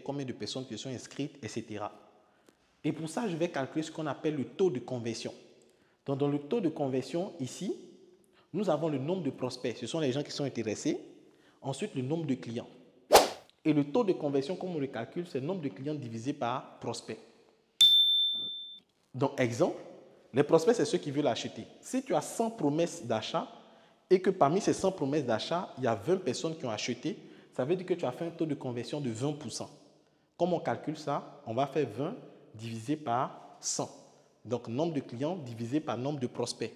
combien de personnes qui sont inscrites, etc. Et pour ça, je vais calculer ce qu'on appelle le taux de conversion. Donc, dans le taux de conversion, ici, nous avons le nombre de prospects. Ce sont les gens qui sont intéressés. Ensuite, le nombre de clients. Et le taux de conversion, comme on le calcule, c'est le nombre de clients divisé par prospects. Donc, exemple, les prospects, c'est ceux qui veulent acheter. Si tu as 100 promesses d'achat et que parmi ces 100 promesses d'achat, il y a 20 personnes qui ont acheté, ça veut dire que tu as fait un taux de conversion de 20%. Comme on calcule ça, on va faire 20 divisé par 100. Donc, nombre de clients divisé par nombre de prospects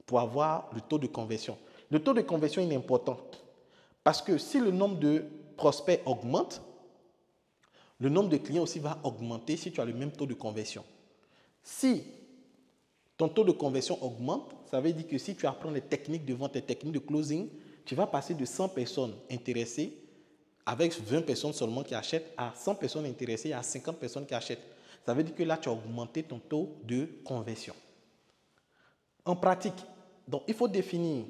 pour avoir le taux de conversion. Le taux de conversion est important parce que si le nombre de prospects augmente, le nombre de clients aussi va augmenter si tu as le même taux de conversion. Si ton taux de conversion augmente, ça veut dire que si tu apprends les techniques de vente, les techniques de closing, tu vas passer de 100 personnes intéressées avec 20 personnes seulement qui achètent à 100 personnes intéressées à 50 personnes qui achètent. Ça veut dire que là, tu as augmenté ton taux de conversion. En pratique, donc, il faut définir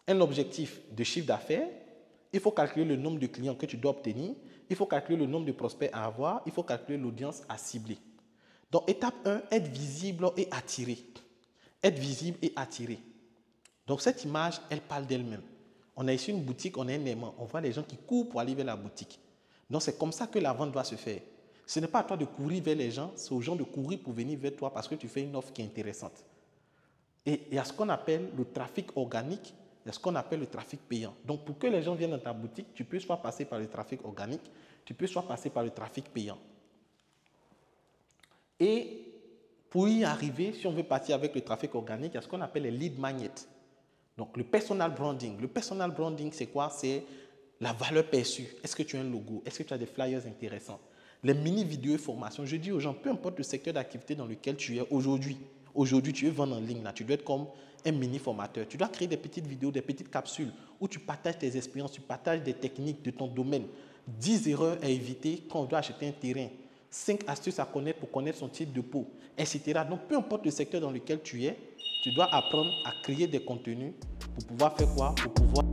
un objectif de chiffre d'affaires, il faut calculer le nombre de clients que tu dois obtenir, il faut calculer le nombre de prospects à avoir, il faut calculer l'audience à cibler. Donc, étape 1, être visible et attiré. Être visible et attiré. Donc, cette image, elle parle d'elle-même. On a ici une boutique, on a un aimant, on voit les gens qui courent pour aller vers la boutique. Donc, c'est comme ça que la vente doit se faire. Ce n'est pas à toi de courir vers les gens, c'est aux gens de courir pour venir vers toi parce que tu fais une offre qui est intéressante. Et il y a ce qu'on appelle le trafic organique, il y a ce qu'on appelle le trafic payant. Donc, pour que les gens viennent dans ta boutique, tu peux soit passer par le trafic organique, tu peux soit passer par le trafic payant. Et pour y arriver, si on veut partir avec le trafic organique, il y a ce qu'on appelle les lead magnets. Donc, le personal branding. Le personal branding, c'est quoi? C'est la valeur perçue. Est-ce que tu as un logo? Est-ce que tu as des flyers intéressants? Les mini-vidéos et formations. Je dis aux gens, peu importe le secteur d'activité dans lequel tu es aujourd'hui, tu veux vendre en ligne, là, tu dois être comme un mini-formateur. Tu dois créer des petites vidéos, des petites capsules où tu partages tes expériences, tu partages des techniques de ton domaine. 10 erreurs à éviter quand on doit acheter un terrain. 5 astuces à connaître pour connaître son type de peau, etc. Donc, peu importe le secteur dans lequel tu es, tu dois apprendre à créer des contenus pour pouvoir faire quoi? Pour pouvoir